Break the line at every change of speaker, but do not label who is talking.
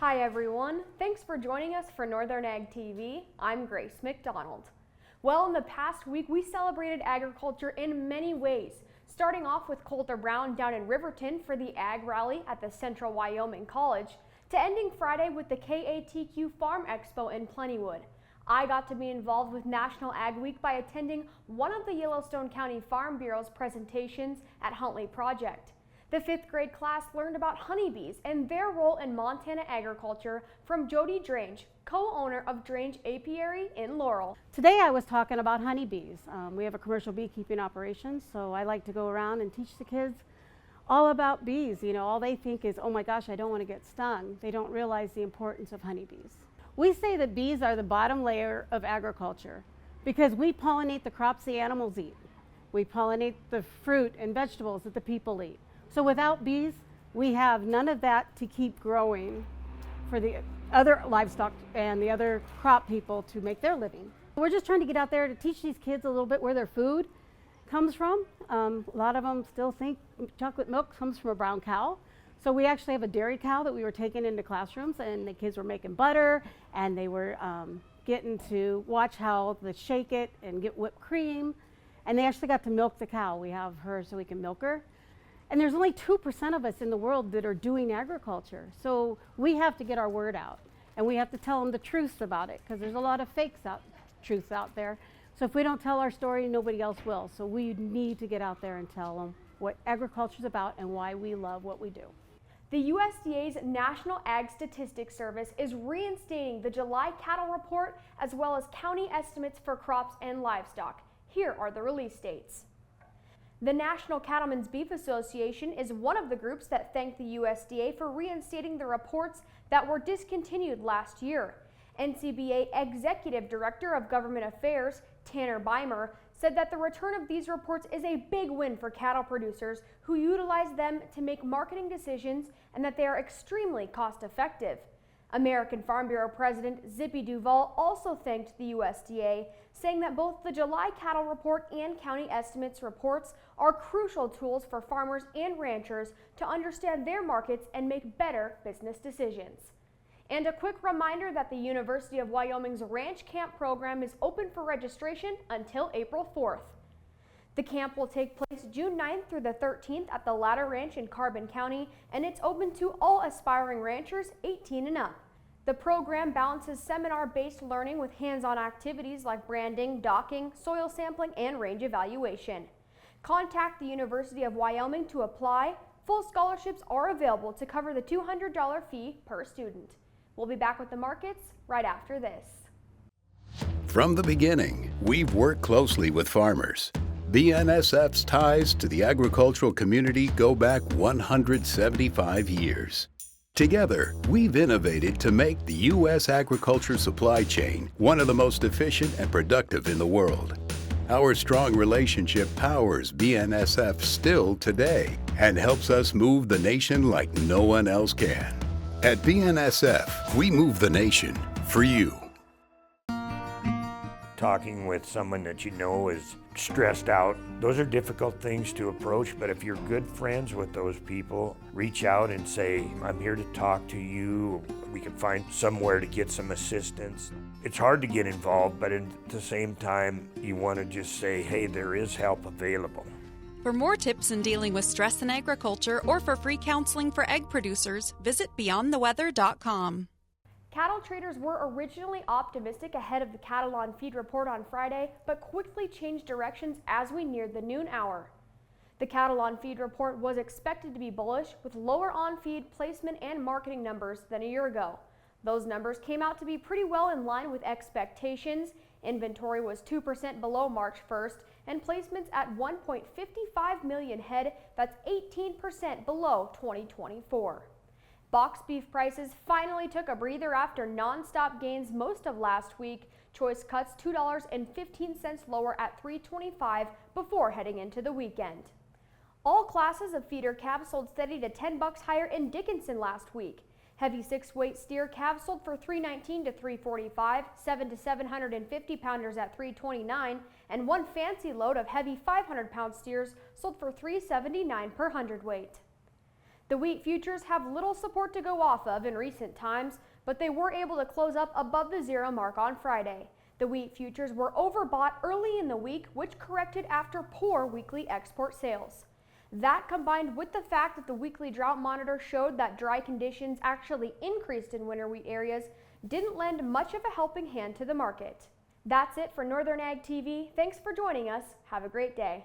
Hi everyone, thanks for joining us for Northern Ag TV. I'm Grace McDonald. Well, in the past week we celebrated agriculture in many ways, starting off with Coulter Brown down in Riverton for the Ag Rally at the Central Wyoming College, to ending Friday with the KATQ Farm Expo in Plentywood. I got to be involved with National Ag Week by attending one of the Yellowstone County Farm Bureau's presentations at Huntley Project. The 5th grade class learned about honeybees and their role in Montana agriculture from Jody Drange, co-owner of Drange Apiary in Laurel.
Today I was talking about honeybees. We have a commercial beekeeping operation, so I like to go around and teach the kids all about bees. You know, all they think is, oh my gosh, I don't want to get stung. They don't realize the importance of honeybees. We say that bees are the bottom layer of agriculture because we pollinate the crops the animals eat. We pollinate the fruit and vegetables that the people eat. So without bees, we have none of that to keep growing for the other livestock and the other crop people to make their living. We're just trying to get out there to teach these kids a little bit where their food comes from. A lot of them still think chocolate milk comes from a brown cow. So we actually have a dairy cow that we were taking into classrooms, and the kids were making butter, and they were getting to watch how they shake it and get whipped cream. And they actually got to milk the cow. We have her so we can milk her. And there's only 2% of us in the world that are doing agriculture. So we have to get our word out, and we have to tell them the truths about it, because there's a lot of truths out there. So if we don't tell our story, nobody else will. So we need to get out there and tell them what agriculture is about and why we love what we do.
The USDA's National Ag Statistics Service is reinstating the July cattle report as well as county estimates for crops and livestock. Here are the release dates. The National Cattlemen's Beef Association is one of the groups that thanked the USDA for reinstating the reports that were discontinued last year. NCBA Executive Director of Government Affairs, Tanner Beimer, said that the return of these reports is a big win for cattle producers who utilize them to make marketing decisions and that they are extremely cost-effective. American Farm Bureau President Zippy Duval also thanked the USDA, saying that both the July cattle report and county estimates reports are crucial tools for farmers and ranchers to understand their markets and make better business decisions. And a quick reminder that the University of Wyoming's Ranch Camp program is open for registration until April 4th. The camp will take place June 9th through the 13th at the Ladder Ranch in Carbon County, and it's open to all aspiring ranchers 18 and up. The program balances seminar-based learning with hands-on activities like branding, docking, soil sampling, and range evaluation. Contact the University of Wyoming to apply. Full scholarships are available to cover the $200 fee per student. We'll be back with the markets right after this.
From the beginning, we've worked closely with farmers. BNSF's ties to the agricultural community go back 175 years. Together, we've innovated to make the U.S. agriculture supply chain one of the most efficient and productive in the world. Our strong relationship powers BNSF still today and helps us move the nation like no one else can. At BNSF, we move the nation for you.
Talking with someone that you know is stressed out, those are difficult things to approach, but if you're good friends with those people, reach out and say, I'm here to talk to you. We can find somewhere to get some assistance. It's hard to get involved, but at the same time, you want to just say, hey, there is help available.
For more tips in dealing with stress in agriculture or for free counseling for egg producers, visit beyondtheweather.com.
Cattle traders were originally optimistic ahead of the cattle on feed report on Friday, but quickly changed directions as we neared the noon hour. The cattle on feed report was expected to be bullish, with lower on feed placement and marketing numbers than a year ago. Those numbers came out to be pretty well in line with expectations. Inventory was 2% below March 1st, and placements at 1.55 million head, that's 18% below 2024. Box beef prices finally took a breather after non-stop gains most of last week. Choice cuts $2.15 lower at $3.25 before heading into the weekend. All classes of feeder calves sold steady to $10 higher in Dickinson last week. Heavy 6-weight steer calves sold for $3.19 to $3.45, 7 to 750 pounders at $3.29, and one fancy load of heavy 500-pound steers sold for $3.79 per hundredweight. The wheat futures have little support to go off of in recent times, but they were able to close up above the zero mark on Friday. The wheat futures were overbought early in the week, which corrected after poor weekly export sales. That, combined with the fact that the weekly drought monitor showed that dry conditions actually increased in winter wheat areas, didn't lend much of a helping hand to the market. That's it for Northern Ag TV. Thanks for joining us. Have a great day.